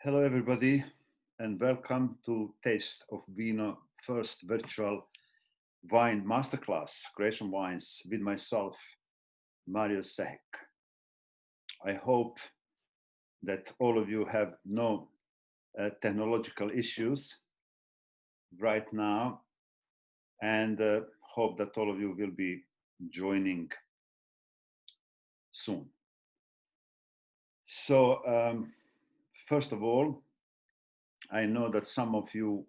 Hello, everybody, and welcome to Taste of Vino, first virtual wine masterclass, Croatian wines, with myself, Mario Sehic. I hope that all of you have no technological issues right now, and hope that all of you will be joining soon. So, first of all, I know that some of you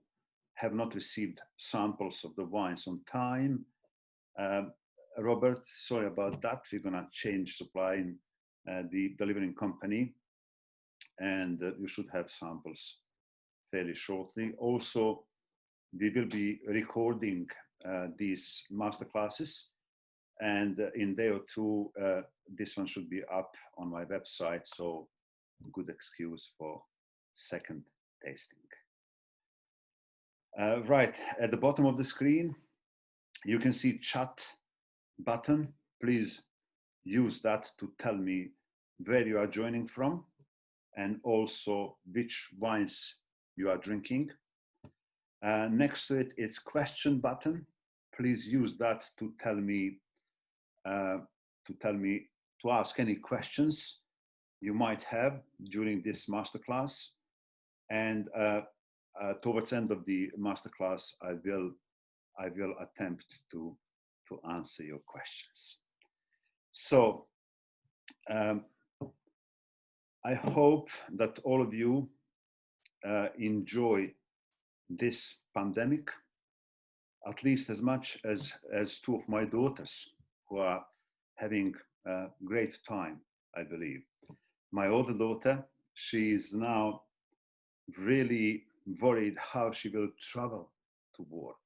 have not received samples of the wines on time. Robert, sorry about that. We're gonna change supply in the delivering company, and you should have samples fairly shortly. Also, we will be recording these masterclasses, and in a day or two, this one should be up on my website, so good excuse for second tasting. Right, at the bottom of the screen, you can see chat button. Please use that to tell me where you are joining from and also which wines you are drinking. Next to it, it's question button. Please use that to tell me, to ask any questions you might have during this masterclass. And towards the end of the masterclass, I will attempt to answer your questions. So I hope that all of you enjoy this pandemic at least as much as two of my daughters, who are having a great time, I believe. My older daughter, she is now really worried how she will travel to work.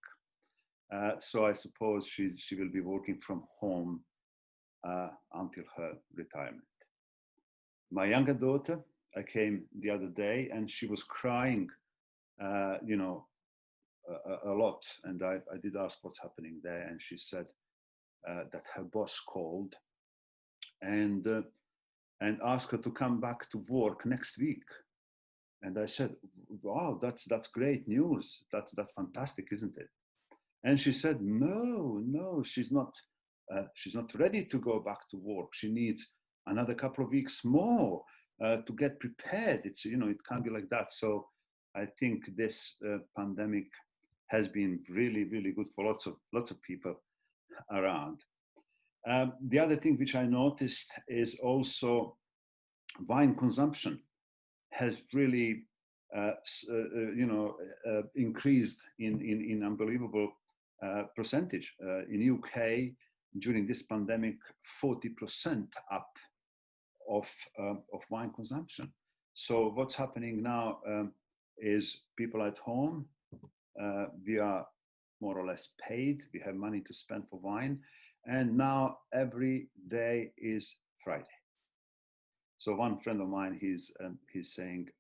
So I suppose she will be working from home until her retirement. My younger daughter, I came the other day and she was crying, a lot. And I did ask what's happening there, and she said that her boss called and asked her to come back to work next week. And I said, wow, that's great news. That's fantastic, isn't it? And she said, no, she's not ready to go back to work. She needs another couple of weeks more to get prepared. It's, it can't be like that. So I think this pandemic has been really, really good for lots of people around. The other thing which I noticed is also wine consumption has really, increased in unbelievable percentage. In UK, during this pandemic, 40% up of wine consumption. So what's happening now is people at home, we are more or less paid, we have money to spend for wine, and now every day is Friday. So one friend of mine, he's saying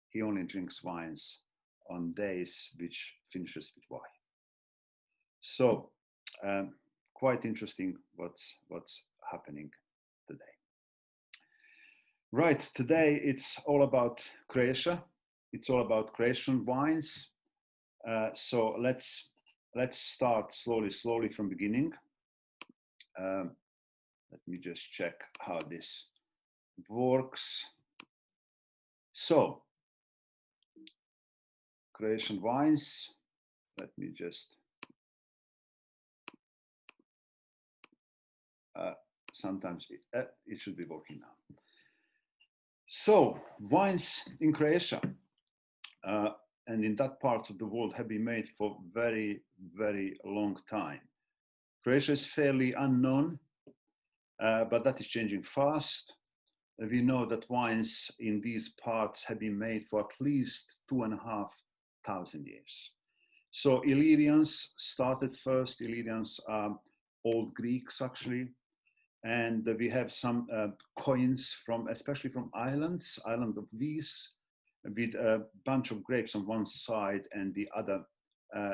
he only drinks wines on days which finishes with Y. So quite interesting what's happening today. Right, today it's all about Croatia. It's all about Croatian wines. So let's start slowly from beginning. Let me just check how this works. So, Croatian wines. Let me just sometimes it should be working now. So, wines in Croatia and in that part of the world have been made for very, very long time. Croatia is fairly unknown, but that is changing fast. We know that wines in these parts have been made for at least 2,500 years. So Illyrians started first. Illyrians are old Greeks, actually. And we have some coins especially from island of Vis, with a bunch of grapes on one side and the other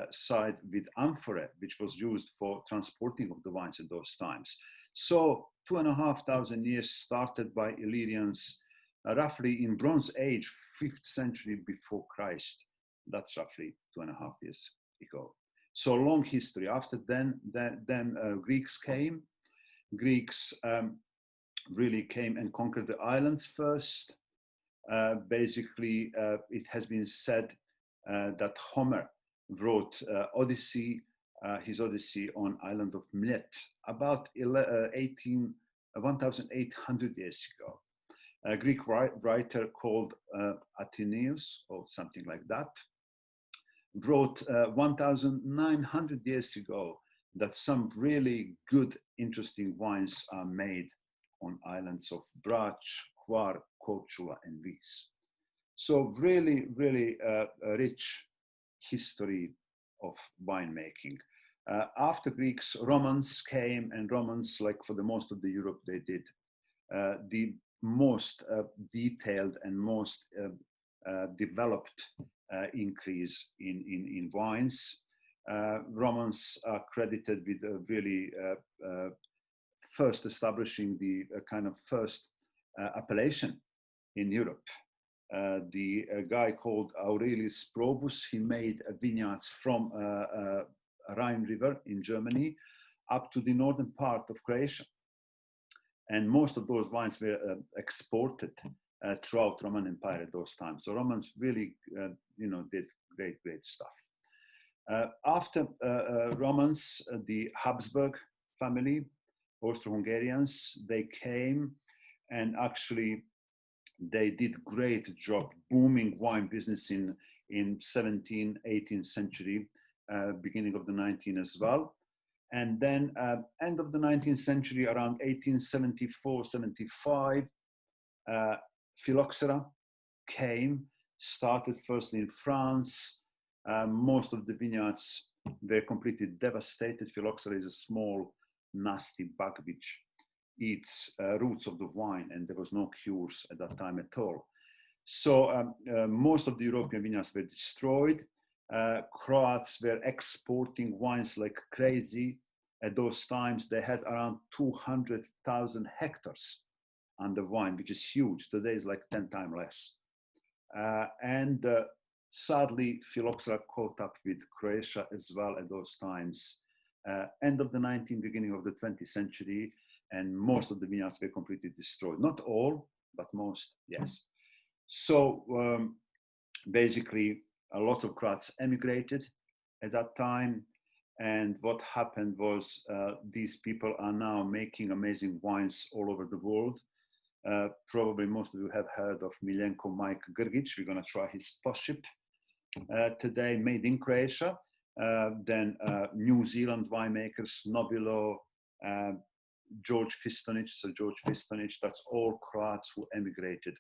side with amphora, which was used for transporting of the wines at those times. So 2,500 years started by Illyrians roughly in Bronze Age, 5th century before Christ. That's roughly 2.5 years ago. So long history. After then Greeks came. Greeks really came and conquered the islands first. Basically, it has been said that Homer wrote his Odyssey on island of Milet about 1,800 years ago. A Greek writer called Athenaeus, or something like that, wrote 1,900 years ago that some really good, interesting wines are made on islands of Brač, Hvar, Korčula, and Vis. So really, really a rich history of winemaking. After Greeks, Romans came, and Romans, like for the most of the Europe, they did the most detailed and most developed increase in wines. Romans are credited with really first establishing the kind of first appellation in Europe. The guy called Aurelius Probus, he made vineyards from Rhine River in Germany up to the northern part of Croatia. And most of those wines were exported throughout Roman Empire at those times. So Romans really, did great stuff. After Romans, the Habsburg family, Austro-Hungarians, they came and actually they did great job booming wine business in 17th, 18th century, beginning of the 19th as well. And then end of the 19th century, around 1874, 75, phylloxera came, started firstly in France. Most of the vineyards were completely devastated. Phylloxera is a small, nasty bug which eats roots of the wine, and there was no cures at that time at all. So most of the European vineyards were destroyed. Croats were exporting wines like crazy. At those times, they had around 200,000 hectares under wine, which is huge. Today is like 10 times less. And sadly, phylloxera caught up with Croatia as well at those times. End of the 19th, beginning of the 20th century, and most of the vineyards were completely destroyed. Not all, but most, yes. So basically, a lot of Croats emigrated at that time. And what happened was these people are now making amazing wines all over the world. Probably most of you have heard of Miljenko Mike Grgic. We're going to try his Poship today, made in Croatia. Then New Zealand winemakers, Nobilo, George Fistonic, Sir George Fistonic, that's all Croats who emigrated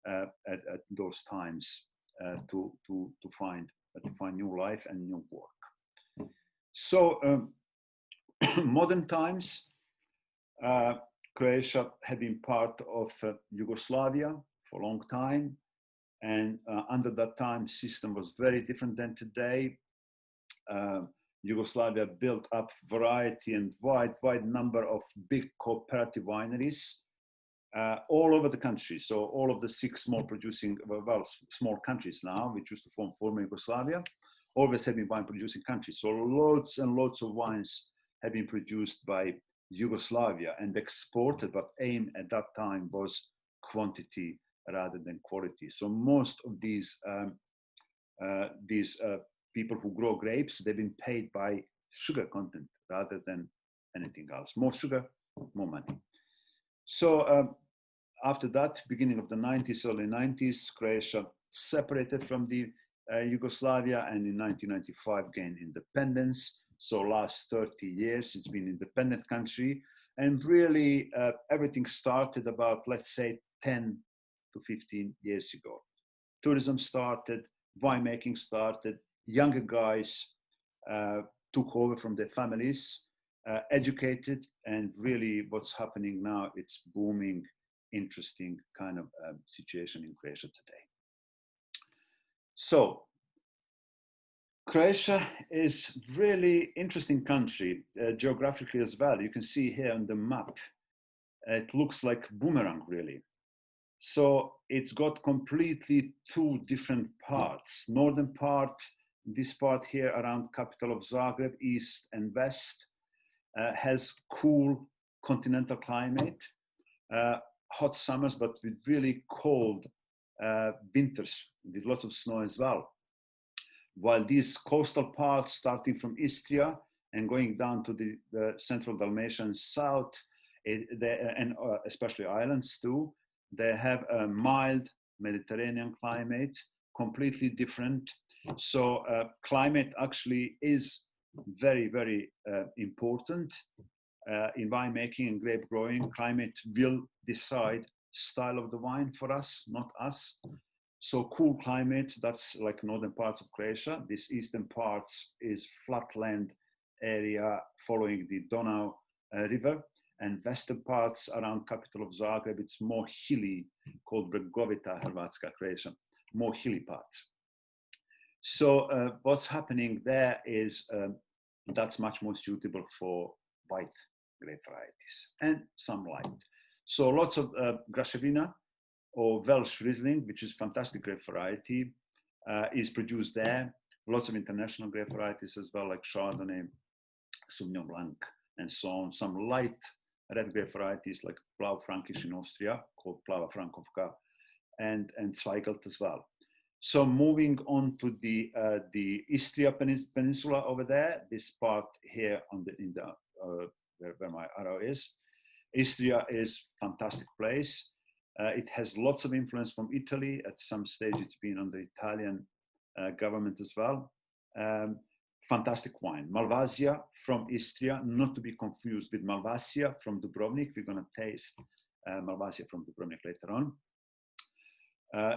at those times to find new life and new work. So modern times, Croatia had been part of Yugoslavia for a long time, and under that time, system was very different than today. Yugoslavia built up variety and wide number of big cooperative wineries all over the country. So all of the 6 small producing, small countries now, which used to form former Yugoslavia, always have been wine producing countries. So lots and lots of wines have been produced by Yugoslavia and exported, but aim at that time was quantity rather than quality. So most of these people who grow grapes, they've been paid by sugar content rather than anything else. More sugar, more money. So after that, beginning of the 90s, early 90s, Croatia separated from the Yugoslavia, and in 1995 gained independence. So last 30 years, it's been an independent country. And really everything started about, let's say, 10 to 15 years ago. Tourism started, winemaking started, younger guys took over from their families, educated, and really what's happening now, it's booming, interesting kind of situation in Croatia today. So Croatia is really interesting country, geographically as well. You can see here on the map, it looks like boomerang really. So it's got completely two different parts. Northern part, this part here around capital of Zagreb, east and west, has cool continental climate, hot summers, but with really cold winters, with lots of snow as well. While these coastal parts, starting from Istria and going down to the central Dalmatia and south, and especially islands too, they have a mild Mediterranean climate, completely different. So climate actually is very, very important in winemaking and grape growing. Climate will decide style of the wine for us, not us. So cool climate, that's like northern parts of Croatia. This eastern parts is flatland area following the Donau river, and western parts around capital of Zagreb, it's more hilly, called Bregovita Hrvatska Croatia, more hilly parts. So what's happening there is that's much more suitable for white grape varieties and some light. So lots of Graševina, or Welsh Riesling, which is fantastic grape variety, is produced there. Lots of international grape varieties as well, like Chardonnay, Sauvignon Blanc, and so on. Some light red grape varieties like Blaufränkisch in Austria, called Plava Frankovka, and Zweigelt as well. So moving on to the Istria Peninsula over there, this part here on where my arrow is. Istria is a fantastic place. It has lots of influence from Italy. At some stage, it's been on the Italian government as well. Fantastic wine. Malvasia from Istria, not to be confused with Malvasia from Dubrovnik. We're going to taste Malvasia from Dubrovnik later on.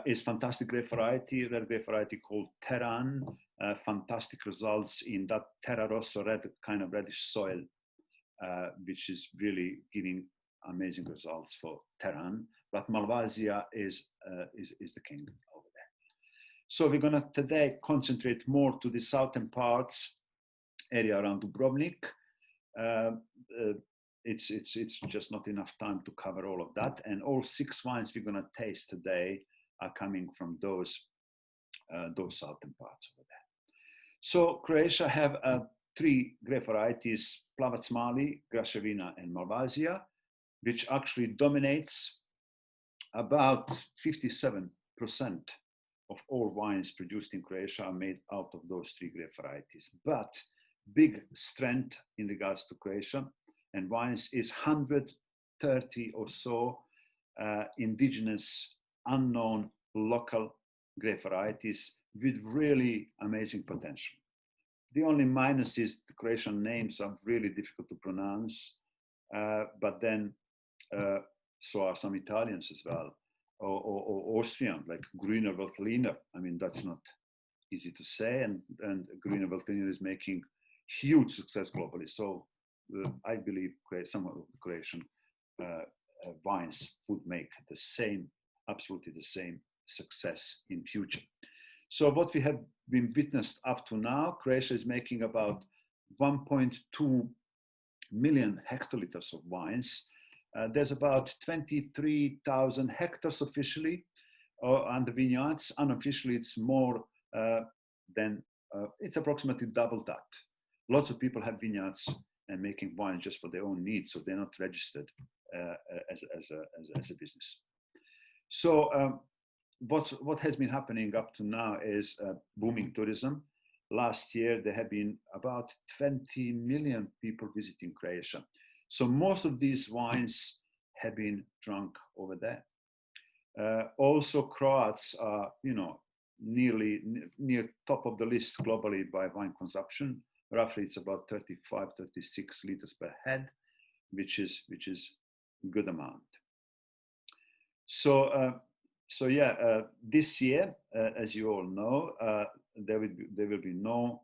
Is fantastic grape variety, red grape variety called Teran. Fantastic results in that Terra Rosso red, kind of reddish soil, which is really giving amazing results for Teran. But Malvasia is the king over there. So we're going to today concentrate more to the southern parts, area around Dubrovnik. It's just not enough time to cover all of that. And all 6 wines we're going to taste today are coming from those southern parts over there. So Croatia have 3 grape varieties, Plavac Mali, Graševina, and Malvasia, which actually dominates about 57% of all wines produced in Croatia are made out of those 3 grape varieties. But big strength in regards to Croatia and wines is 130 or so indigenous, unknown, local grape varieties with really amazing potential. The only minus is the Croatian names are really difficult to pronounce, but then so are some Italians as well, or Austrian, like Grüner Veltliner. I mean, that's not easy to say, and Grüner Veltliner is making huge success globally. So I believe some of the Croatian wines would make the same, absolutely the same success in future. So what we have been witnessed up to now, Croatia is making about 1.2 million hectoliters of wines. There's about 23,000 hectares officially on the vineyards. Unofficially, it's more than, it's approximately double that. Lots of people have vineyards and making wine just for their own needs, so they're not registered as a business. So what has been happening up to now is booming tourism. Last year, there have been about 20 million people visiting Croatia. So most of these wines have been drunk over there. Also, Croats are, near top of the list globally by wine consumption. Roughly, it's about 35, 36 liters per head, which is a good amount. So, this year, as you all know, there will be no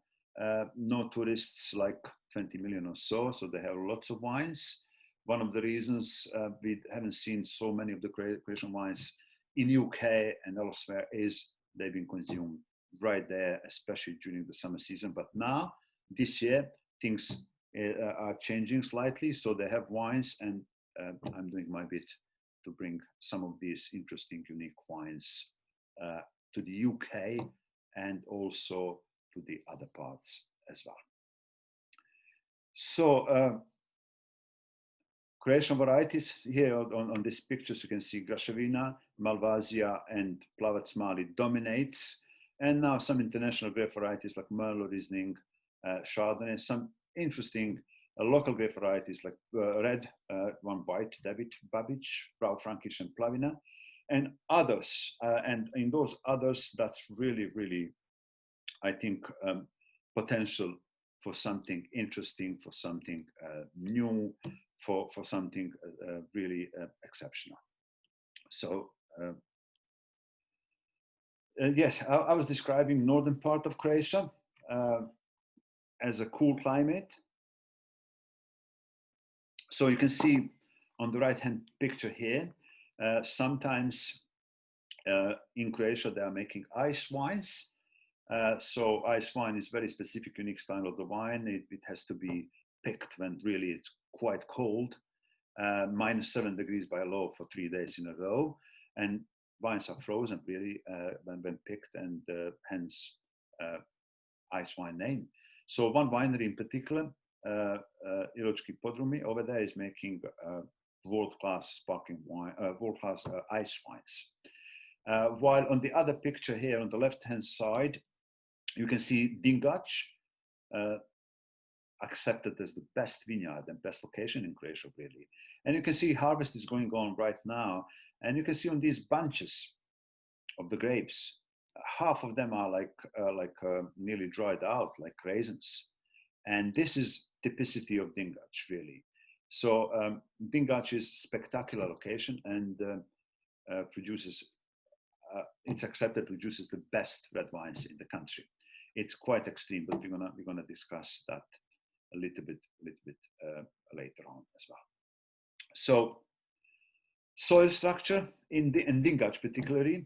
tourists, like 20 million or so. So they have lots of wines. One of the reasons we haven't seen so many of the Croatian wines in UK and elsewhere is they've been consumed right there, especially during the summer season. But now, this year, things are changing slightly. So they have wines, and I'm doing my bit to bring some of these interesting, unique wines to the UK and also to the other parts as well. So Croatian varieties here on these pictures, you can see Graševina, Malvasia, and Plavac Mali dominates. And now some international grape varieties like Merlot, Riesling, Chardonnay, some interesting local grape varieties like Red, one white, David, Babic, Brau Frankish, and Plavina, and others. And in those others, that's really, really, I think, potential for something interesting, for something new, for something really exceptional. So yes, I was describing northern part of Croatia as a cool climate. So you can see on the right-hand picture here, sometimes in Croatia they are making ice wines. So ice wine is very specific, unique style of the wine. It has to be picked when really it's quite cold, -7 degrees by law for 3 days in a row, and wines are frozen really when picked, and hence ice wine name. So one winery in particular, Iločki Podrumi, over there is making world-class sparkling wine, world-class ice wines. While on the other picture here on the left-hand side, you can see Dingač, accepted as the best vineyard and best location in Croatia, really. And you can see harvest is going on right now. And you can see on these bunches of the grapes, half of them are nearly dried out, like raisins. And this is typicity of Dingač, really. So Dingač is spectacular location and produces, it's accepted, produces the best red wines in the country. It's quite extreme, but we're gonna discuss that a little bit later on as well. So soil structure in Dingač particularly,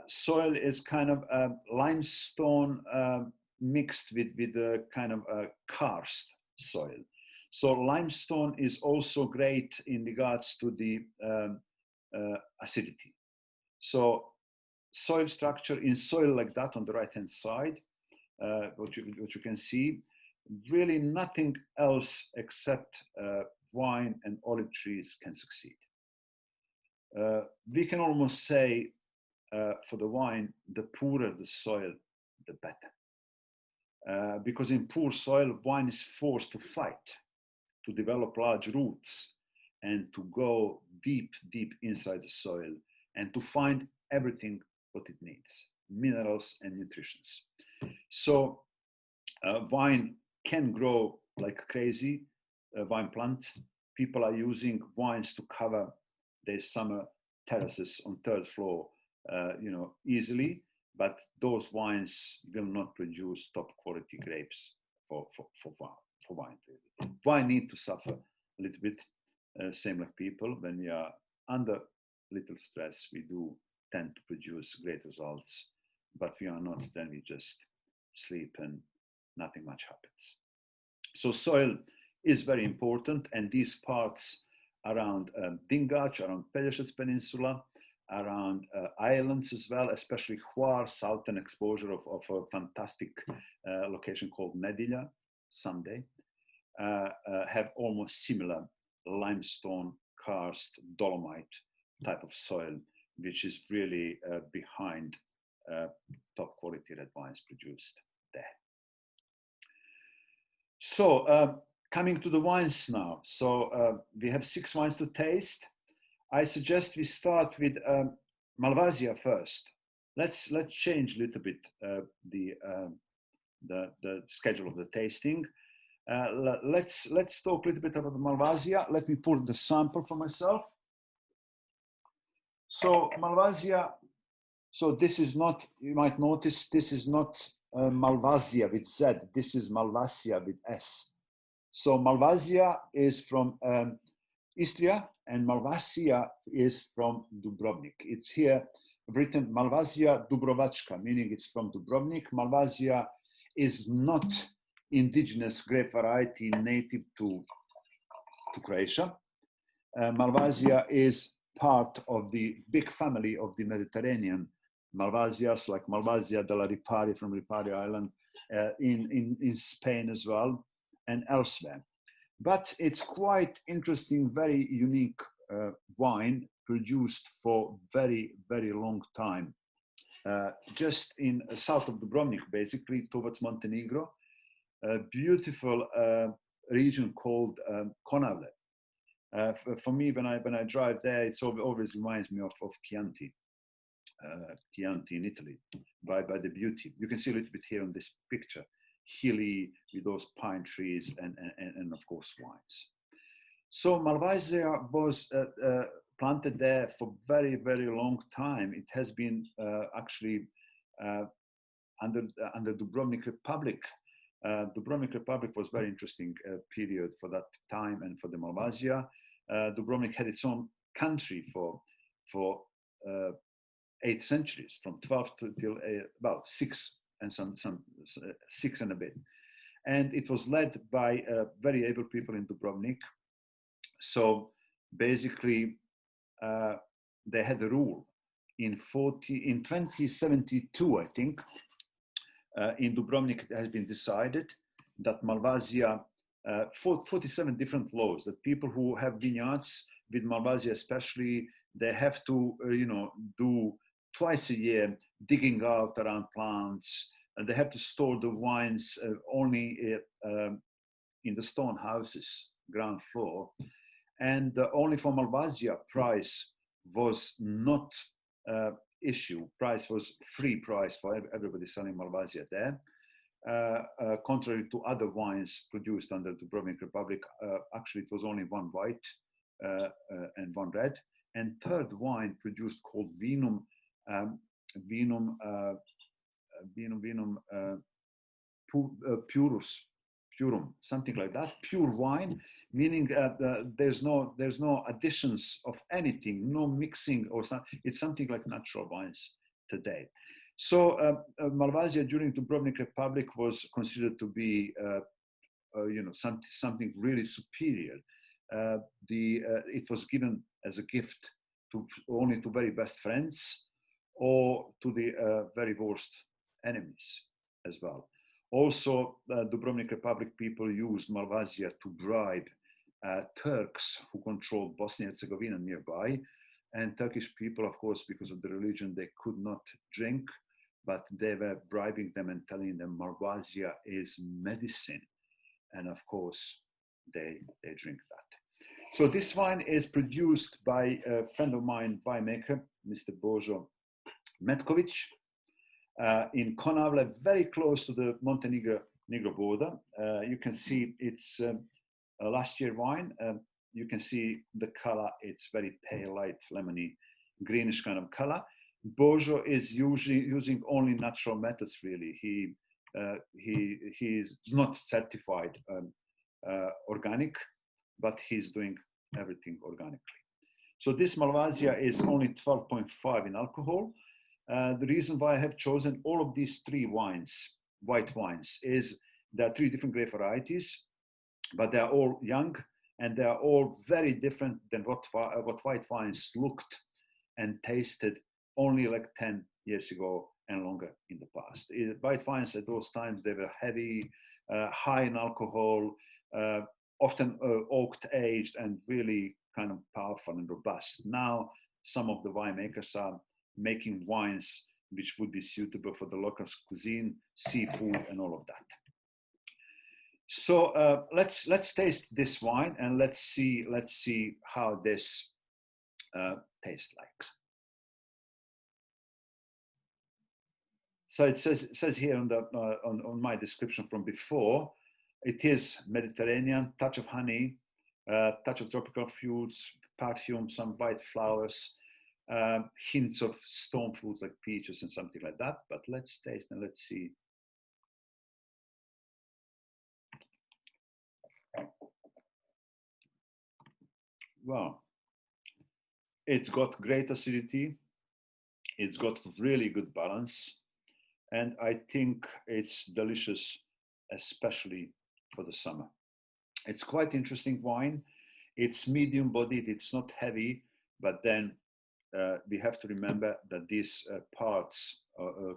soil is kind of limestone mixed with a kind of a karst soil. So limestone is also great in regards to the acidity. So soil structure in soil like that on the right hand side, what you can see, really nothing else except wine and olive trees can succeed. We can almost say for the wine, the poorer the soil, the better. Because in poor soil, wine is forced to fight, to develop large roots, and to go deep inside the soil, and to find everything what it needs, minerals and nutrition. So wine can grow like crazy, wine plant. People are using wines to cover their summer terraces on 3rd floor, easily, but those wines will not produce top quality grapes for wine. Really. Wine need to suffer a little bit, same like people. When we are under little stress, we do tend to produce great results, but we are not, then we just sleep and nothing much happens. So soil is very important, and these parts around Dingač, around Pelješac Peninsula, around islands as well, especially Hvar, southern exposure of a fantastic location called Nedilja, Sunday, have almost similar limestone, karst, dolomite type of soil, which is really behind top quality red wines produced there. So coming to the wines now. So we have 6 wines to taste. I suggest we start with Malvasia first. Let's change a little bit the schedule of the tasting. Let's talk a little bit about the Malvasia. Let me pour the sample for myself. So Malvasia, so this is not, you might notice, this is not Malvasia with Z, this is Malvasia with S. So Malvasia is from Istria and Malvasia is from Dubrovnik. It's here written Malvasia Dubrovačka, meaning it's from Dubrovnik. Malvasia is not indigenous grape variety native to Croatia. Malvasia is part of the big family of the Mediterranean Malvasias, like Malvasia della Ripari from Ripari Island, in Spain as well, and elsewhere. But it's quite interesting, very unique wine produced for very, very long time. Just in south of Dubrovnik, basically towards Montenegro, a beautiful region called Konavle. For me, when I drive there, it always reminds me of Chianti, Chianti in Italy, by the beauty. You can see a little bit here on this picture, hilly with those pine trees and of course wines. So Malvasia was planted there for very, very long time. It has been actually under Dubrovnik Republic. Dubrovnik Republic was very interesting period for that time and for the Malvasia. Dubrovnik had its own country for 8 centuries, from 12 till about 6 and some 6 and a bit. And it was led by very able people in Dubrovnik. So basically, they had the rule in 2072, I think. In Dubrovnik, it has been decided that Malvasia, 47 different laws, that people who have vineyards with Malvasia especially, they have to, do twice a year digging out around plants, and they have to store the wines only in the stone houses, ground floor. And only for Malvasia, price was not issue. Price was free price for everybody selling Malvasia there. Contrary to other wines produced under the Dubrovnik Republic, actually it was only one white and one red. And third wine produced called Vinum, Purum, something like that, pure wine, meaning there's no additions of anything, no mixing or something. It's something like natural wines today. So Malvasia during the Dubrovnik Republic was considered to be, something really superior. It was given as a gift only to very best friends or to the very worst enemies as well. Also, Dubrovnik Republic people used Malvasia to bribe Turks who controlled Bosnia and Herzegovina nearby. And Turkish people, of course, because of the religion, they could not drink, but they were bribing them and telling them Malvasia is medicine. And of course, they drink that. So this wine is produced by a friend of mine, winemaker, Mr. Božo Metković, in Konavle, very close to the Montenegro border. You can see it's a last year wine. You can see the color, it's very pale, light, lemony, greenish kind of color. Božo is using only natural methods, really. He is not certified organic, but he's doing everything organically. So this Malvasia is only 12.5 in alcohol. The reason why I have chosen all of these 3 wines, white wines, is there are 3 different grape varieties, but they are all young and they are all very different than what white wines looked and tasted only like 10 years ago and longer in the past. White wines at those times, they were heavy, high in alcohol, often oaked aged and really kind of powerful and robust. Now, some of the winemakers are making wines which would be suitable for the local cuisine, seafood, and all of that. So let's taste this wine and let's see how this tastes like. So it says here on my description from before, it is Mediterranean, touch of honey, touch of tropical fruits, perfume, some white flowers, hints of stone fruits like peaches and something like that. But let's taste and let's see. Well, it's got great acidity. It's got really good balance. And I think it's delicious, especially for the summer. It's quite interesting wine. It's medium bodied. It's not heavy. but then we have to remember that these parts,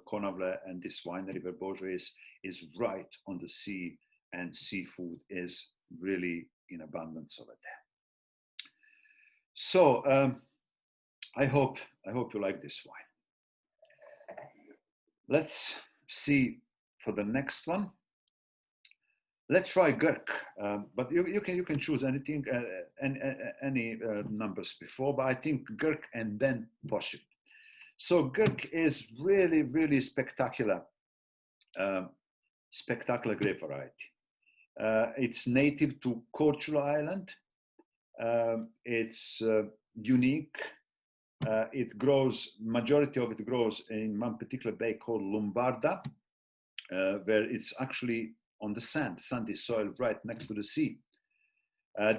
Konavle and this winery where Božo is right on the sea, and seafood is really in abundance over there. So I hope you like this wine. Let's see for the next one. Let's try Gurk, but you can choose anything, any numbers before, but I think Gurk and then Poship. So Gurk is really spectacular, spectacular grape variety. It's native to Korčula Island. It's unique. It grows, majority of it grows in one particular bay called Lombarda, where it's actually on the sandy soil right next to the sea.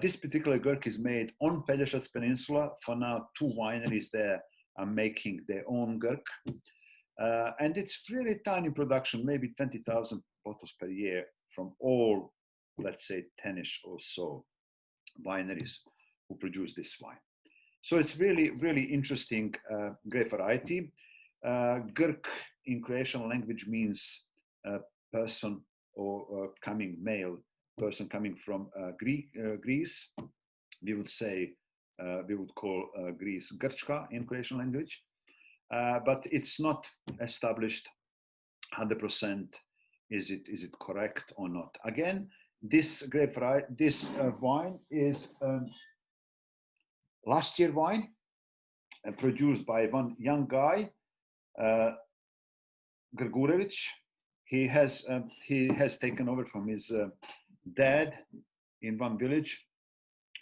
This particular Gurk is made on Pelješac Peninsula. For now, 2 wineries there are making their own Gurk. And it's really tiny production, maybe 20,000 bottles per year from all, let's say, 10-ish or so wineries who produce this wine. So it's really interesting grape variety. Gurk in Croatian language means person or coming male person coming from Greece. We would say, we would call Greece Grčka in Croatian language, but it's not established 100%. Is it correct or not? Again, this grape variety, this wine is last year wine produced by one young guy, Grgurevic. He has taken over from his dad in one village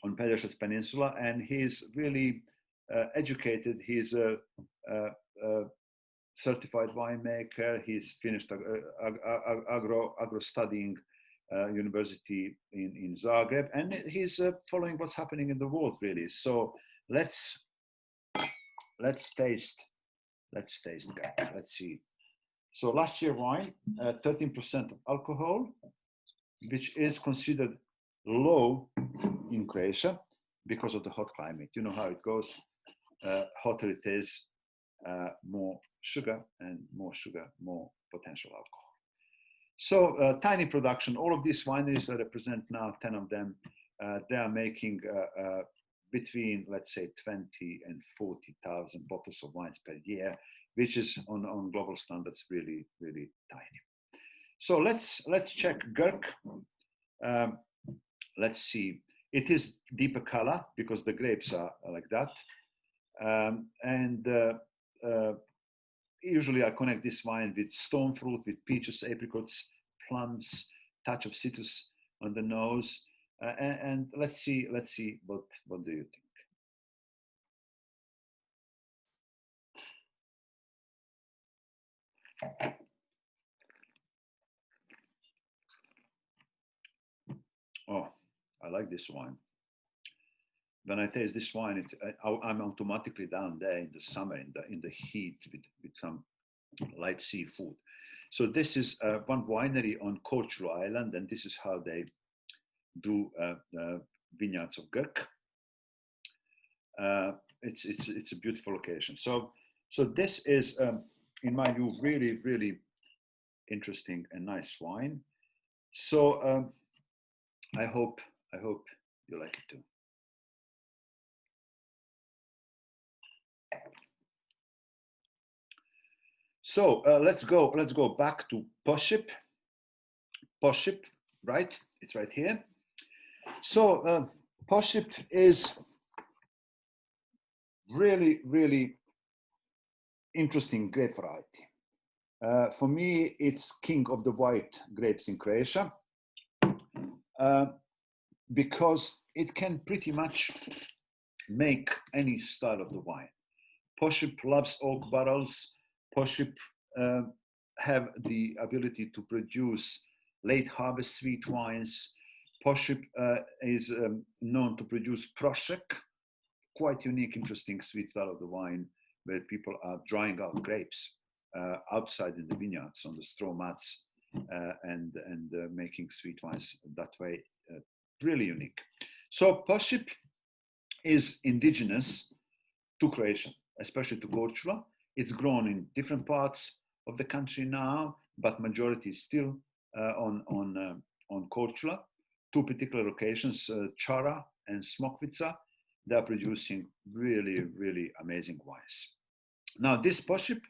on Pelješac Peninsula, and he's really educated. He's a certified winemaker. He's finished agro studying university in Zagreb, and he's following what's happening in the world, really. So let's taste. Let's see. So last year wine, 13% of alcohol, which is considered low in Croatia because of the hot climate. You know how it goes. Hotter it is, more sugar, and more sugar, more potential alcohol. So tiny production. All of these wineries that represent now 10 of them, they are making between, let's say, 20 and 40,000 bottles of wines per year, which is on global standards really tiny. So let's check Gurk. Let's see. It is deeper color because the grapes are like that. Usually I connect this wine with stone fruit, with peaches, apricots, plums, touch of citrus on the nose. And let's see what do you think? Oh, I like this wine. When I taste this wine, I'm automatically down there in the summer, in the heat, with some light seafood. So this is one winery on Korčula Island, and this is how they do vineyards of Gurk. It's a beautiful location. So this is, in my view, really interesting and nice wine. So I hope you like it too. So let's go back to Poship. Poship, right? It's right here. So Poship is really interesting grape variety. For me, it's king of the white grapes in Croatia, because it can pretty much make any style of the wine. Poship loves oak barrels. Poship have the ability to produce late harvest sweet wines. Poship is known to produce Prošek, quite unique, interesting sweet style of the wine, where people are drying out grapes outside in the vineyards on the straw mats and making sweet wines that way. Really unique. So Poship is indigenous to Croatia, especially to Korčula. It's grown in different parts of the country now, but majority is still on Korčula. Two particular locations, Chara and Smokvica, they are producing really, really amazing wines. Now, this poship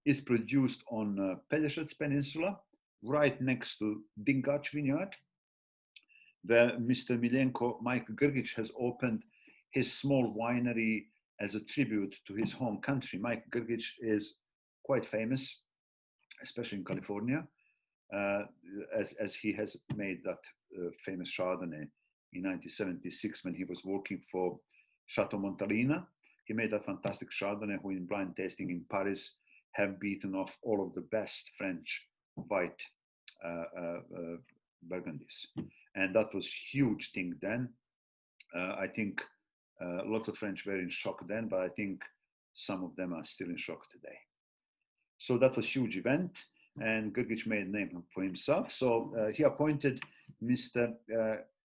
is produced on Pelješac Peninsula, right next to Dingač Vineyard, where Mr. Miljenko Mike Grgic has opened his small winery as a tribute to his home country. Mike Grgic is quite famous, especially in California, as he has made that famous Chardonnay in 1976 when he was working for Chateau Montalina. He made that fantastic Chardonnay who in blind tasting in Paris have beaten off all of the best French white Burgundies. And that was huge thing then. I think lots of French were in shock then, but I think some of them are still in shock today. So that was a huge event, and Grgic made a name for himself. So he appointed Mr.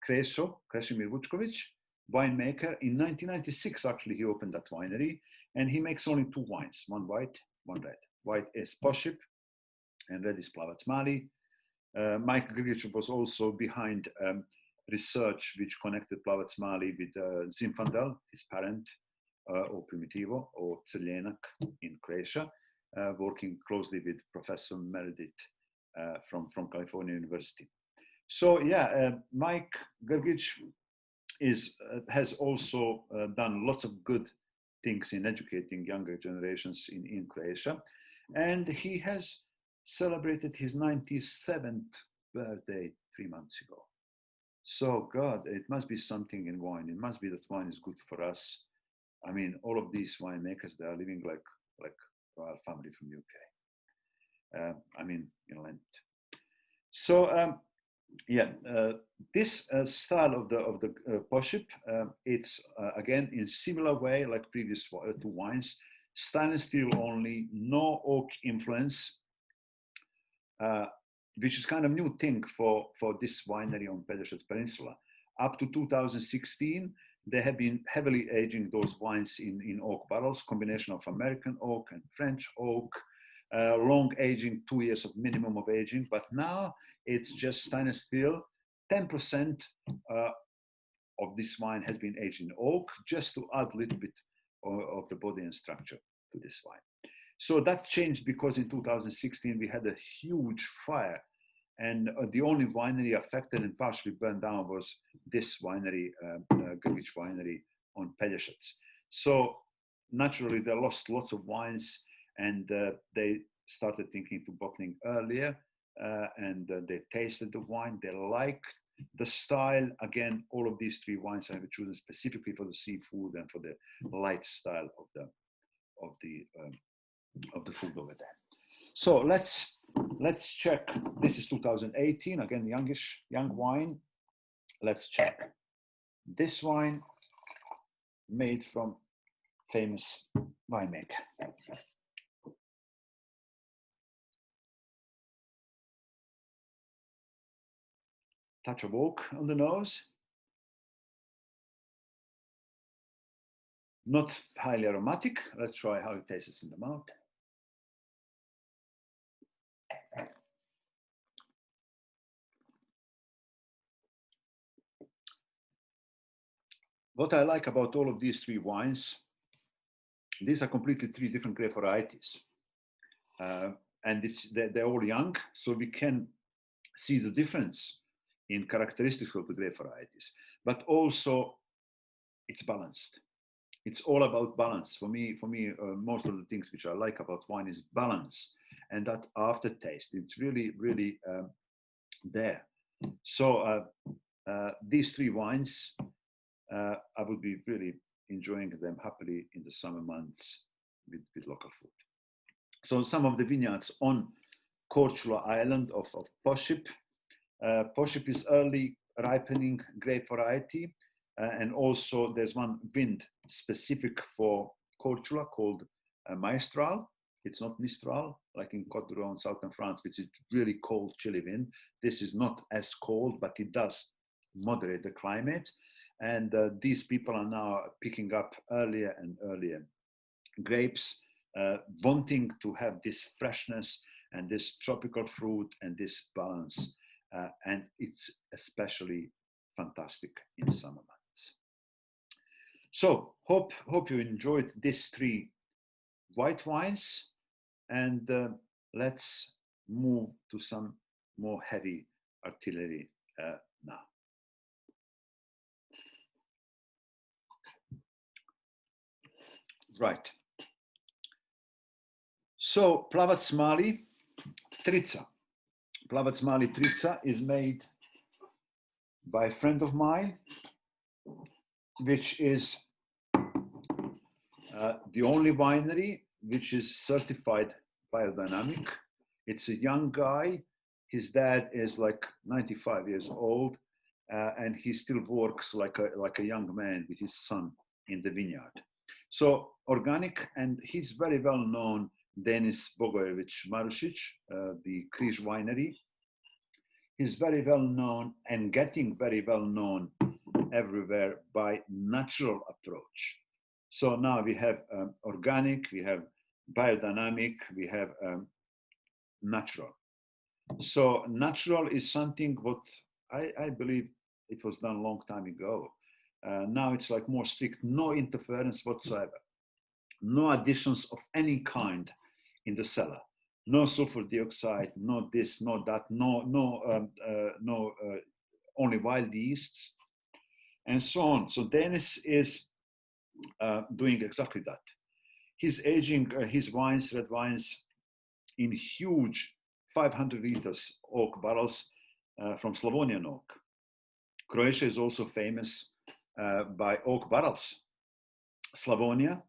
Krešimir Vučković, winemaker. In 1996, actually, he opened that winery, and he makes only two wines, one white, one red. White is Poship, and red is Plavac Mali. Mike Grgic was also behind research which connected Plavac Mali with Zinfandel, his parent, or Primitivo, or Crljenak in Croatia, working closely with Professor Meredith from California University. So yeah, Mike Grgic has also done lots of good things in educating younger generations in Croatia, and he has celebrated his 97th birthday 3 months ago. So God, it must be something in wine. It must be that wine is good for us. I mean, all of these winemakers, they are living like royal family from UK. I mean, in Lent. So yeah, this style of the Poship, it's again in similar way like previous two wines, stainless steel only, no oak influence, which is kind of new thing for this winery on Pelješac Peninsula. Up to 2016, they have been heavily aging those wines in oak barrels, combination of American oak and French oak, long aging, 2 years of minimum of aging, but now it's just stainless steel. 10% of this wine has been aged in oak, just to add a little bit of the body and structure to this wine. So that changed because in 2016 we had a huge fire, and the only winery affected and partially burned down was this winery, Grgic winery on Pelješac. So naturally they lost lots of wines, and they started thinking to bottling earlier, and they tasted the wine, they liked the style. Again, all of these three wines I have chosen specifically for the seafood and for the light style of the food over there. So let's check. This is 2018, again, young wine. Let's check this wine made from famous winemaker. Touch of oak on the nose. Not highly aromatic. Let's try how it tastes in the mouth. What I like about all of these three wines, these are completely three different grape varieties. And they're all young, so we can see the difference in characteristics of the grape varieties. But also, it's balanced. It's all about balance. For me, most of the things which I like about wine is balance, and that aftertaste. It's really, really there. So these three wines, I would be really enjoying them happily in the summer months with local food. So some of the vineyards on Korčula Island of Poship. Poship is early ripening grape variety, and also there's one wind specific for Korčula called Maestral. It's not Mistral, like in Côte d'Or, southern France, which is really cold, chilly wind. This is not as cold, but it does moderate the climate. And these people are now picking up earlier and earlier grapes, wanting to have this freshness and this tropical fruit and this balance. And it's especially fantastic in summer months. So hope you enjoyed these three white wines, and let's move to some more heavy artillery now. Right. So Plavac Mali Trica. Plavac Mali Trica is made by a friend of mine, which is the only winery which is certified biodynamic. It's a young guy. His dad is like 95 years old, and he still works like a young man with his son in the vineyard. So organic, and he's very well known, Denis Bogojevich Marušić, the Križ winery. He's very well known and getting very well known everywhere by natural approach. So now we have organic, we have biodynamic, we have natural. So natural is something what I believe it was done a long time ago. Now it's like more strict, no interference whatsoever, no additions of any kind in the cellar, no sulfur dioxide, no this, no that, no only wild yeasts, and so on. So Denis is doing exactly that. He's aging his wines, red wines, in huge 500 liters oak barrels from Slavonian oak. Croatia is also famous by oak barrels. Slavonia,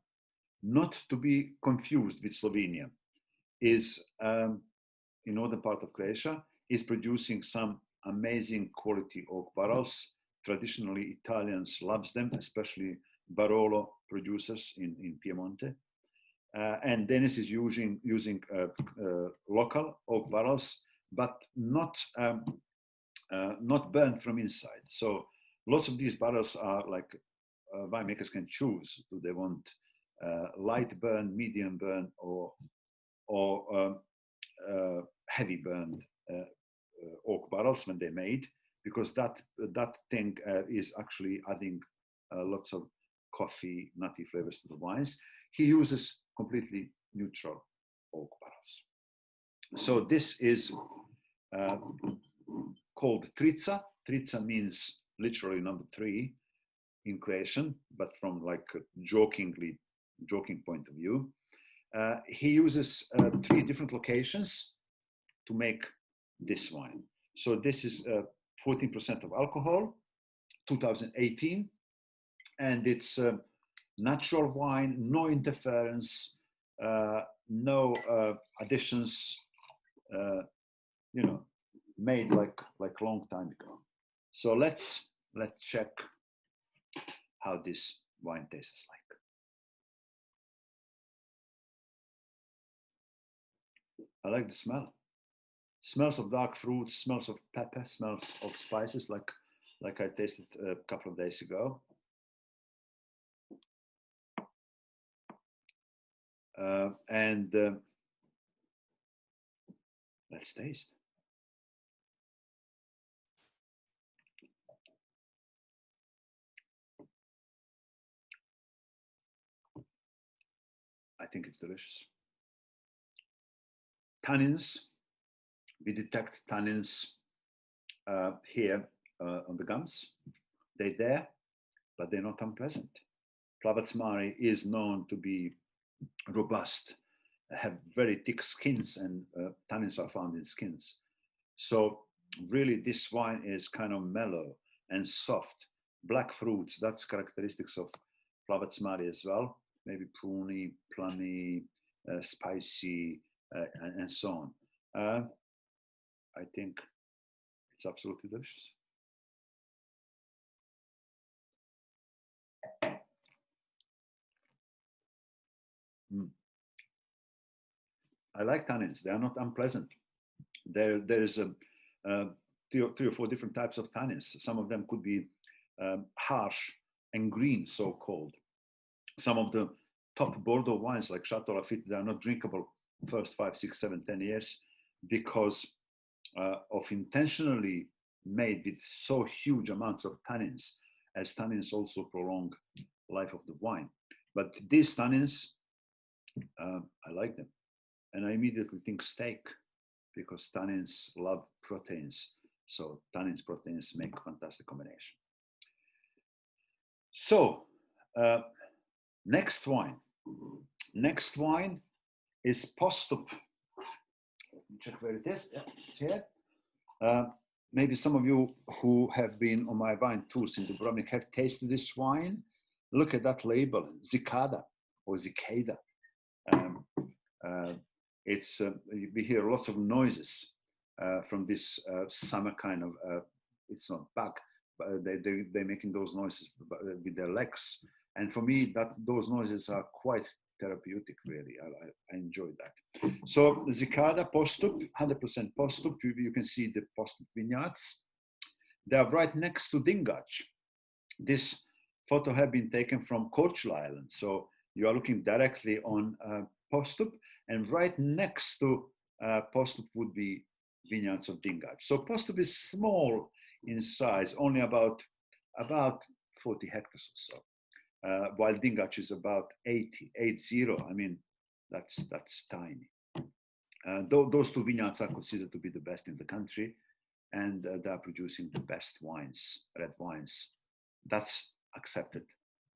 not to be confused with Slovenia, is in northern part of Croatia, is producing some amazing quality oak barrels. Traditionally, Italians loves them, especially Barolo producers in Piemonte. And Denis is using local oak barrels, but not burned from inside. So lots of these barrels are like winemakers can choose. Do they want light burn, medium burn, or heavy burned oak barrels when they're made? Because that thing is actually adding lots of coffee, nutty flavors to the wines. He uses completely neutral oak barrels. So this is called Trica. Trica means literally number 3 in Croatian, but from like a joking point of view. He uses 3 different locations to make this wine. So this is 14% of alcohol, 2018, and it's natural wine, no interference, no additions, made like long time ago. So let's check how this wine tastes like. I like the smell. Smells of dark fruit, smells of pepper, smells of spices, like I tasted a couple of days ago. And let's taste. I think it's delicious. Tannins, we detect tannins here on the gums. They're there, but they're not unpleasant. Plavac Mali is known to be robust, have very thick skins, and tannins are found in skins. So really this wine is kind of mellow and soft. Black fruits, that's characteristics of Plavac Mali as well. Maybe pruny, plummy, spicy, and so on. I think it's absolutely delicious. I like tannins. They are not unpleasant. There is a 3 or 4 different types of tannins. Some of them could be harsh and green, so-called. Some of the top Bordeaux wines like Chateau Lafite, they are not drinkable first 5, 6, 7, 10 years because of intentionally made with so huge amounts of tannins, as tannins also prolong life of the wine. But these tannins, I like them. And I immediately think steak, because tannins love proteins. So tannins, proteins make a fantastic combination. So next wine. Next wine is Postup. Let me check where it is. Yeah, it's here. Maybe some of you who have been on my wine tours in Dubrovnik have tasted this wine. Look at that label, Zicada or Zicada. We hear lots of noises from this summer kind of, it's not bug, but they're making those noises with their legs. And for me, those noises are quite therapeutic, really. I enjoyed that. So Zicada, Postup, 100% Postup. You can see the Postup vineyards. They are right next to Dingac. This photo has been taken from Korčula Island. So you are looking directly on Postup, and right next to Postup would be vineyards of Dingac. So Postup is small in size, only about 40 hectares or so. While Dingac is about 80. I mean, that's tiny. Those two vineyards are considered to be the best in the country, and they are producing the best wines, red wines. That's accepted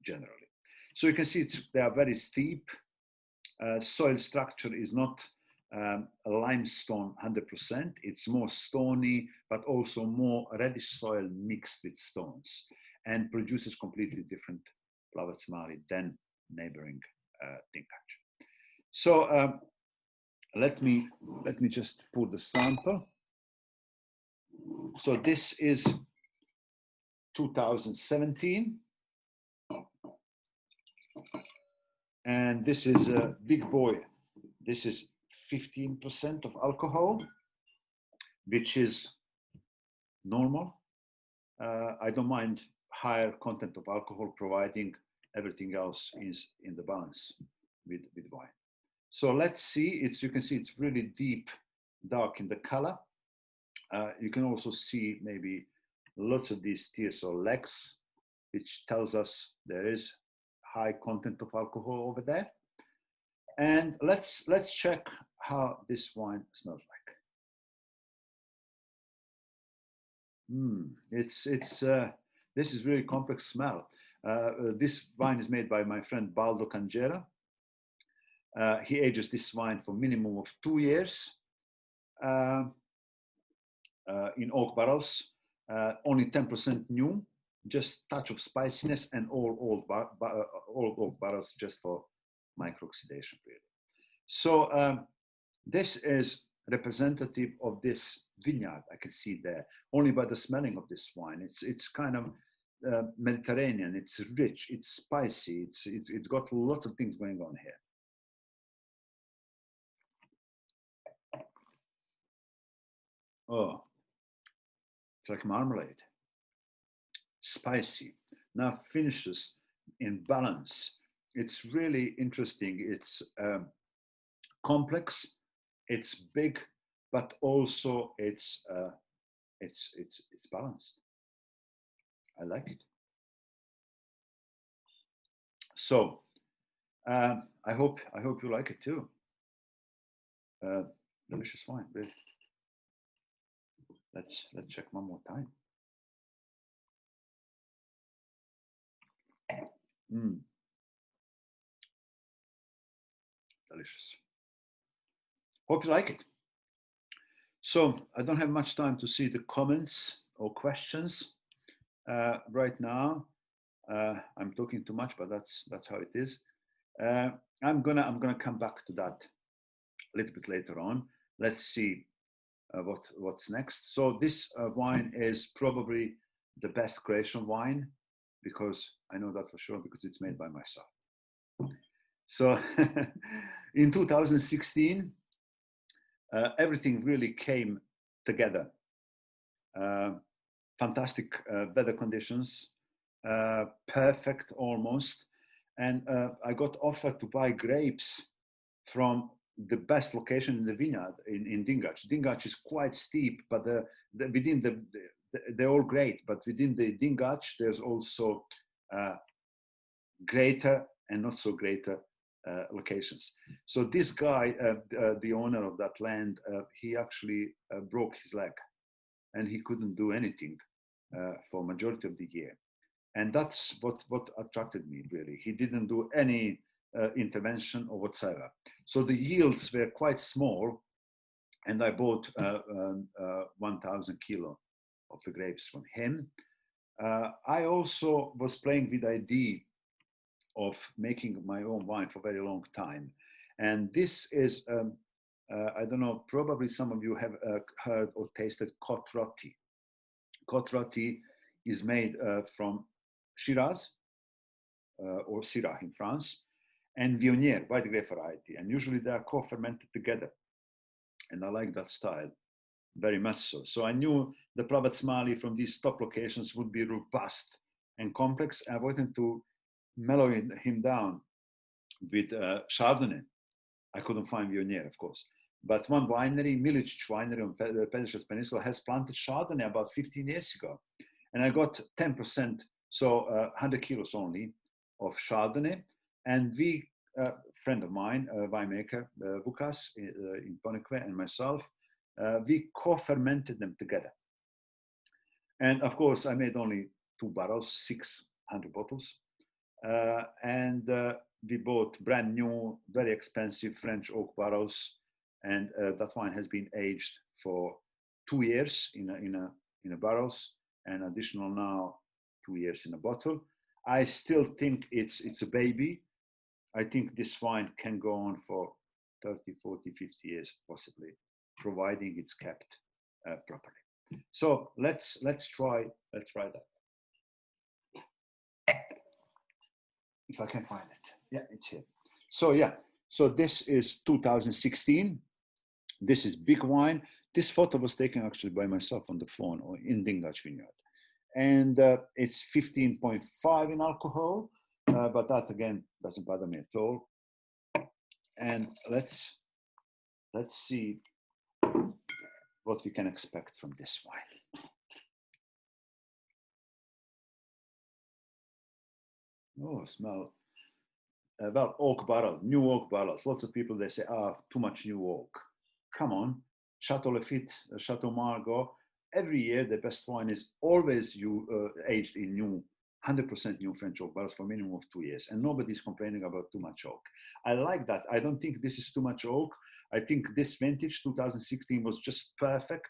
generally. So you can see they are very steep. Soil structure is not limestone 100%. It's more stony, but also more reddish soil mixed with stones, and produces completely different Plavac-Mali than neighboring Dingac. So let me just pour the sample. So this is 2017, and this is a big boy. This is 15% of alcohol, which is normal. I don't mind higher content of alcohol, providing everything else is in the balance with wine. So let's see, you can see it's really deep, dark in the color. You can also see maybe lots of these tears or legs, which tells us there is high content of alcohol over there. And let's check how this wine smells like. This is really complex smell. This wine is made by my friend Baldo Canjera. He ages this wine for minimum of 2 years in oak barrels, only 10% new, just touch of spiciness, and all oak barrels just for micro-oxidation really. So this is representative of this vineyard. I can see there only by the smelling of this wine. It's kind of Mediterranean. It's rich. It's spicy. It's got lots of things going on here. Oh, it's like marmalade. Spicy. Now finishes in balance. It's really interesting. It's complex. It's big, but also it's balanced. I like it. So I hope you like it too. Delicious wine, really. Let's check one more time. Delicious. Hope you like it. So I don't have much time to see the comments or questions right now. I'm talking too much, but that's how it is. I'm gonna come back to that a little bit later on. Let's see what's next. So this wine is probably the best Croatian wine, because I know that for sure, because it's made by myself. So in 2016, everything really came together. Fantastic weather conditions, perfect almost. And I got offered to buy grapes from the best location in the vineyard in Dingac. Dingac is quite steep, but within they're all great, but within the Dingac, there's also greater and not so greater locations. So this guy, the owner of that land, he actually broke his leg and he couldn't do anything for majority of the year. And that's what attracted me, really. He didn't do any intervention or whatsoever. So the yields were quite small, and I bought 1,000 kilo of the grapes from him. I also was playing with the idea of making my own wine for a very long time. And this is, I don't know, probably some of you have heard or tasted Côte Rôtie. Côte Rôtie is made from Shiraz, or Syrah in France, and Viognier, white grape variety. And usually they are co-fermented together. And I like that style very much so. So I knew the Pravatsmali from these top locations would be robust and complex. I wanted to mellow him down with Chardonnay. I couldn't find Viognier, of course. But one winery, Milic winery on Pelješac Peninsula, has planted Chardonnay about 15 years ago. And I got 10%, so 100 kilos only of Chardonnay. And we, a friend of mine, a winemaker, Vukas in Ponikve, and myself, we co-fermented them together. And of course, I made only 2 barrels, 600 bottles. And we bought brand new, very expensive French oak barrels. And that wine has been aged for 2 years in a barrels, and additional now 2 years in a bottle. I still think it's a baby. I think this wine can go on for 30, 40, 50 years, possibly, providing it's kept properly. So let's try that. If I can find it. Yeah, it's here. So yeah, so this is 2016. This is big wine. This photo was taken actually by myself on the phone or in Dingac Vineyard. And it's 15.5 in alcohol, but that again doesn't bother me at all. And let's see what we can expect from this wine. Oh, smell. Well, oak barrel, new oak barrels. Lots of people, they say, too much new oak. Come on, Chateau Lafite, Chateau Margaux. Every year, the best wine is always aged in new, 100% new French oak barrels for a minimum of 2 years. And nobody's complaining about too much oak. I like that. I don't think this is too much oak. I think this vintage, 2016, was just perfect.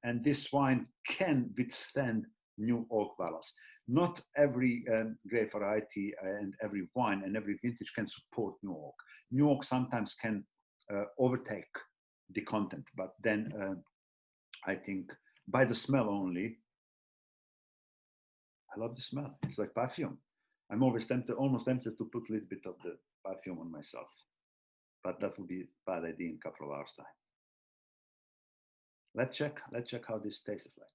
And this wine can withstand new oak barrels. Not every grape variety and every wine and every vintage can support new oak. New oak sometimes can overtake the content, but then I think by the smell only, I love the smell. It's like perfume. I'm almost tempted to put a little bit of the perfume on myself, but that would be a bad idea in a couple of hours' time. Let's check how this tastes like.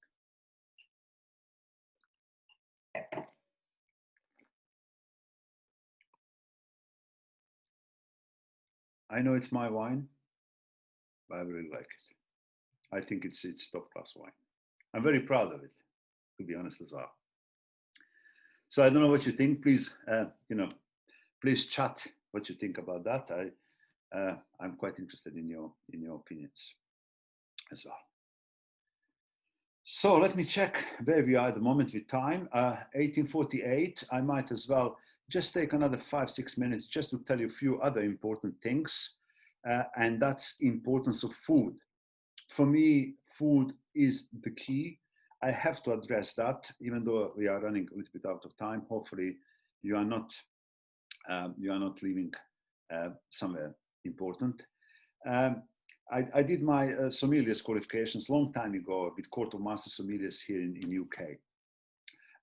I know it's my wine, but I really like it. I think it's top class wine. I'm very proud of it, to be honest as well. So I don't know what you think. Please, please chat what you think about that. I'm quite interested in your opinions as well. So let me check where we are at the moment with time. 1848. I might as well just take another 5-6 minutes just to tell you a few other important things, and that's importance of food. For me, food is the key. I have to address that, even though we are running a little bit out of time. Hopefully, you are not leaving somewhere important. I did my sommeliers qualifications long time ago with Court of Master Sommeliers here in UK.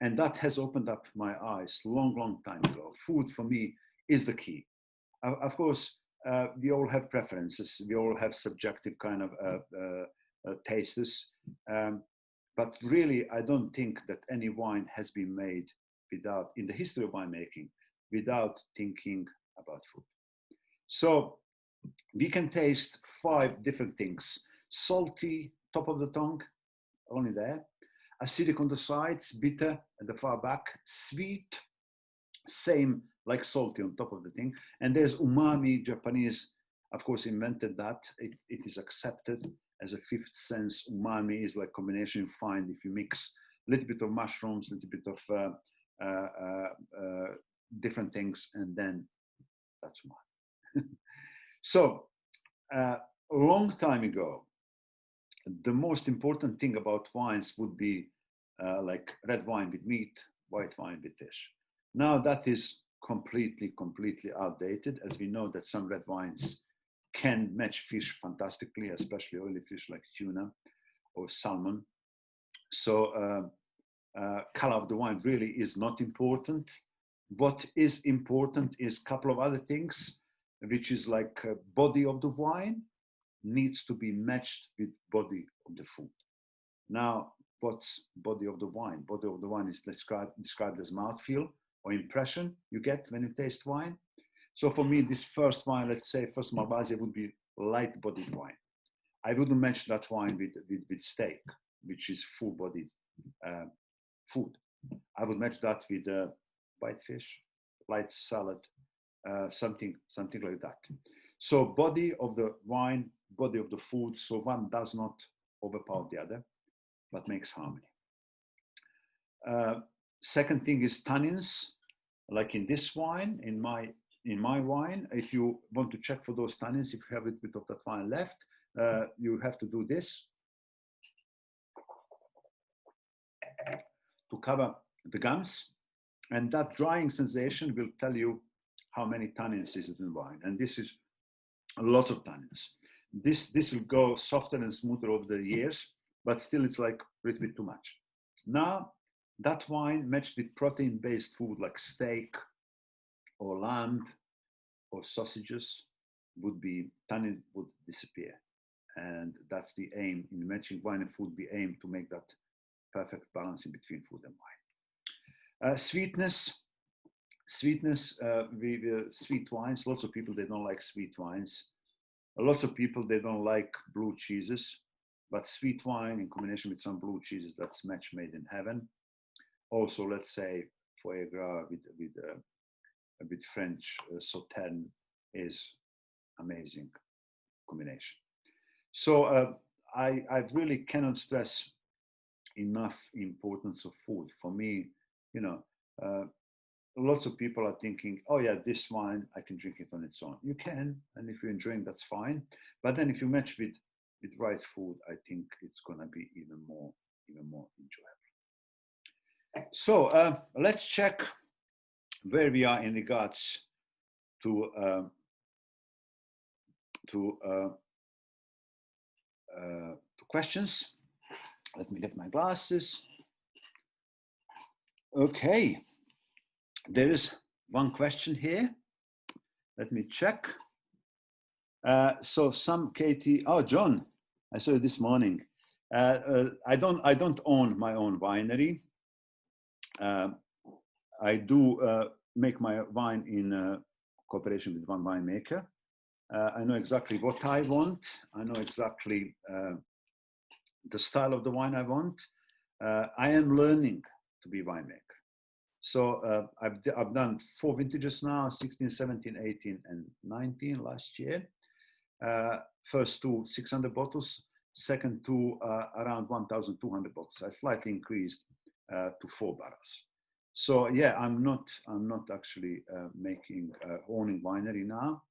And that has opened up my eyes long time ago. Food for me is the key. Of course, we all have preferences. We all have subjective kind of tastes. But really, I don't think that any wine has been made without, in the history of winemaking, without thinking about food. So we can taste 5 different things. Salty, top of the tongue, only there. Acidic on the sides, bitter at the far back, sweet, same like salty on top of the thing. And there's umami. Japanese, of course, invented that. It is accepted as a 5th sense. Umami is like combination you find if you mix a little bit of mushrooms, a little bit of different things, and then that's umami. So a long time ago, the most important thing about wines would be like red wine with meat, white wine with fish. Now that is completely outdated, as we know that some red wines can match fish fantastically, especially oily fish like tuna or salmon. So color of the wine really is not important. What is important is a couple of other things, which is like body of the wine needs to be matched with body of the food. Now, what's body of the wine? Body of the wine is described as mouthfeel or impression you get when you taste wine. So for me, this first wine, let's say first Malvasia, would be light-bodied wine. I wouldn't match that wine with steak, which is full-bodied food. I would match that with white fish, light salad, something like that. So body of the wine, body of the food, so one does not overpower the other, but makes harmony. Second thing is tannins, like in this wine, in my wine. If you want to check for those tannins, if you have a bit of that wine left, you have to do this to cover the gums, and that drying sensation will tell you how many tannins is in wine, and this is a lot of tannins. This will go softer and smoother over the years, but still it's like a little bit too much. Now, that wine matched with protein-based food like steak or lamb or sausages tannin would disappear. And that's the aim in matching wine and food. We aim to make that perfect balance in between food and wine. Sweetness, with sweet wines. Lots of people, they don't like sweet wines. Lots of people, they don't like blue cheeses, but sweet wine in combination with some blue cheeses, that's match made in heaven. Also, let's say foie gras with French sauterne is amazing combination. So I really cannot stress enough importance of food. For me, you know, lots of people are thinking, oh yeah, this wine, I can drink it on its own. You can, and if you're enjoying, that's fine. But then if you match with right food, I think it's gonna be even more enjoyable. So let's check where we are in regards to questions. Let me get my glasses. Okay, there is one question here. Let me check. So some Katie, oh John, I saw you this morning. I don't own my own winery. I do make my wine in cooperation with one winemaker. I know exactly what I want. I know exactly the style of the wine I want. I am learning to be winemaker. So I've done 4 vintages now, 16, 17, 18, and 19 last year. First 2, 600 bottles. Second 2, around 1,200 bottles. I slightly increased to 4 barrels. So yeah, I'm not actually owning winery now,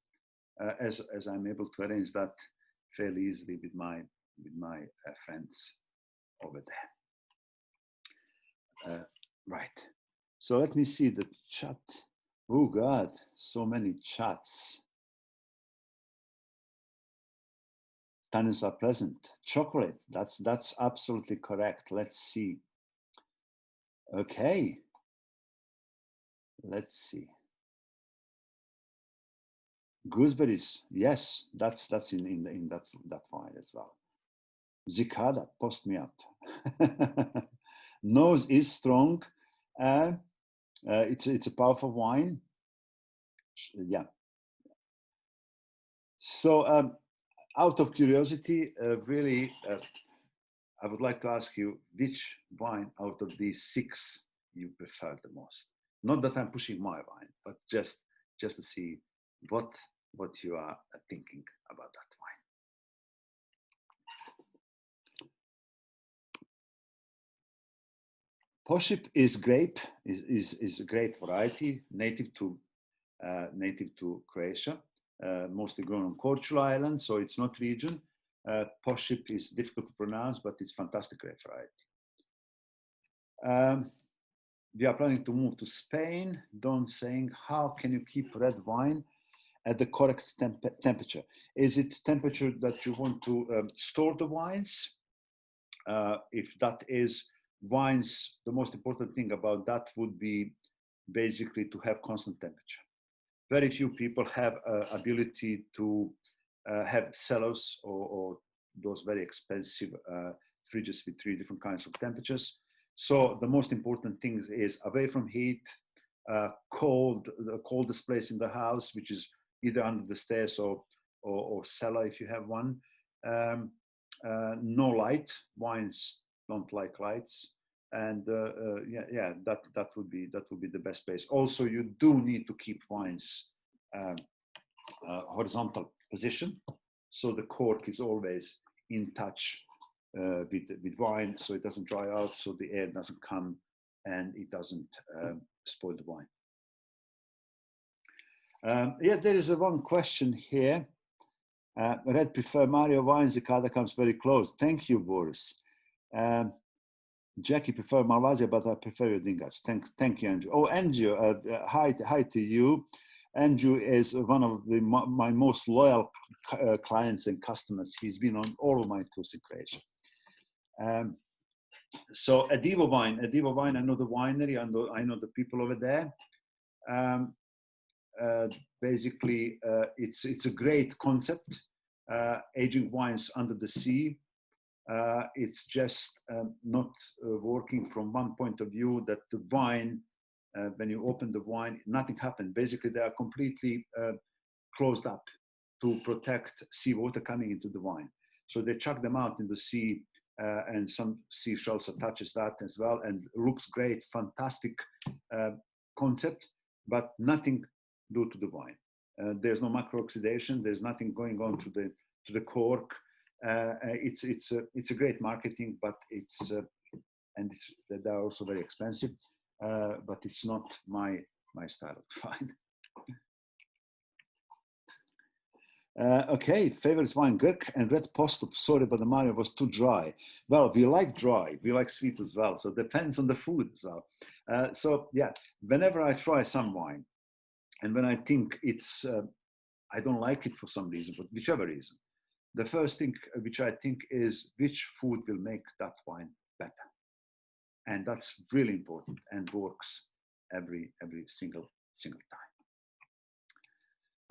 as I'm able to arrange that fairly easily with my friends over there. Right. So let me see the chat. Oh God, so many chats. Tannins are pleasant. Chocolate, that's absolutely correct. Let's see. Okay. Let's see. Gooseberries, yes, that's in that wine as well. Zicada, post me up. Nose is strong. It's a powerful wine. Yeah. So out of curiosity, really, I would like to ask you which wine out of these 6 you prefer the most. Not that I'm pushing my wine, but just to see what you are thinking about that wine. Poship is grape, is a grape variety native to Croatia, mostly grown on Corčula Island, so it's not region. Poship is difficult to pronounce, but it's fantastic grape variety. We are planning to move to Spain. Don saying, how can you keep red wine at the correct temperature? Is it temperature that you want to store the wines? If that is wines, the most important thing about that would be basically to have constant temperature. Very few people have ability to have cellars or those very expensive fridges with 3 different kinds of temperatures. So the most important thing is away from heat, the coldest place in the house, which is either under the stairs or cellar if you have one. No light. Wines don't like lights, and that would be the best place. Also, you do need to keep wines horizontal position, so the cork is always in touch with wine, so it doesn't dry out, so the air doesn't come and it doesn't spoil the wine. Yes, there is one question here. Red prefer Mario wine. Zicada comes very close. Thank you, Boris. Jackie prefer Malvasia, but I prefer your Dingac. Thank you, Andrew. Oh, Andrew, hi to you. Andrew is one of my most loyal clients and customers. He's been on all of my tours in Croatia. So Adivo Wine, I know the winery, I know the people over there. Basically, it's a great concept, aging wines under the sea. It's just not working from one point of view, that the wine, when you open the wine, nothing happened. Basically, they are completely closed up to protect seawater coming into the wine. So they chuck them out in the sea, and some seashells attaches that as well, and looks great, fantastic concept, but nothing due to the wine. There's no macro oxidation. There's nothing going on to the cork. It's a great marketing, but they're also very expensive. But it's not my style of wine. Okay, favorite wine, Grk and Red Postop. Sorry, but the Mario was too dry. Well, we like dry, we like sweet as well. So it depends on the food as well. So yeah, whenever I try some wine, and when I think it's, I don't like it for some reason, but whichever reason, the first thing which I think is which food will make that wine better. And that's really important and works every single time.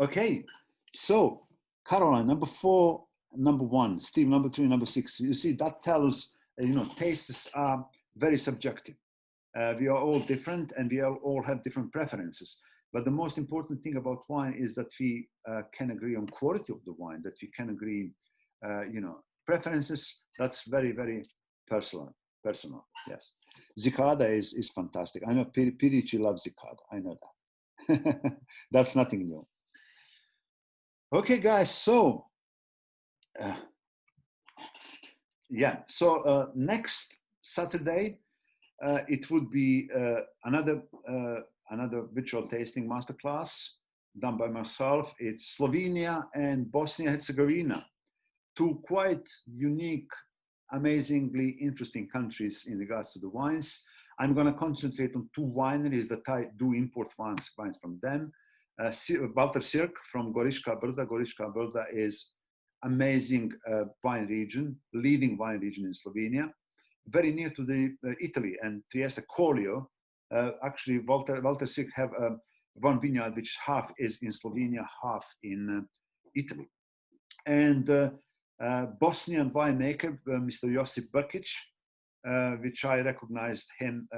Okay, so Caroline, number 4, number 1, Steve, number 3, number 6. You see, that tells, tastes are very subjective. We are all different and we all have different preferences. But the most important thing about wine is that we can agree on quality of the wine, that we can agree, preferences. That's very, very personal, yes. Zicada is fantastic. I know Pirici loves Zicada, I know that. That's nothing new. Okay, guys, so, next Saturday, it would be another virtual tasting masterclass done by myself. It's Slovenia and Bosnia-Herzegovina, 2 quite unique, amazingly interesting countries in regards to the wines. I'm going to concentrate on 2 wineries that I do import wines from them. Walter Sehic from Goriška Brda. Goriška Brda is amazing wine region, leading wine region in Slovenia, very near to the Italy and Trieste Collio. Actually, Walter Sehic have one vineyard which half is in Slovenia, half in Italy. And Bosnian winemaker, Mr. Josip Brkic, which I recognized him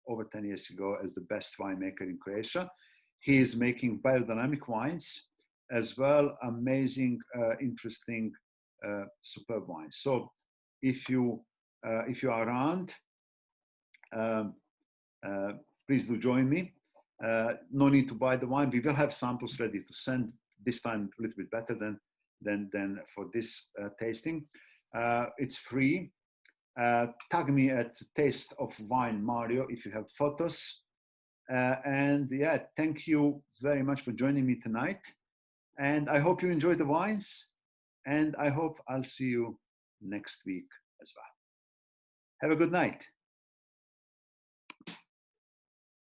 over 10 years ago as the best winemaker in Croatia. He is making biodynamic wines as well, amazing, interesting, superb wines. So if you are around, please do join me. No need to buy the wine. We will have samples ready to send, this time a little bit better than for this tasting. It's free. Tag me at Taste of Wine Mario if you have photos. And yeah, thank you very much for joining me tonight. And I hope you enjoy the wines. And I hope I'll see you next week as well. Have a good night.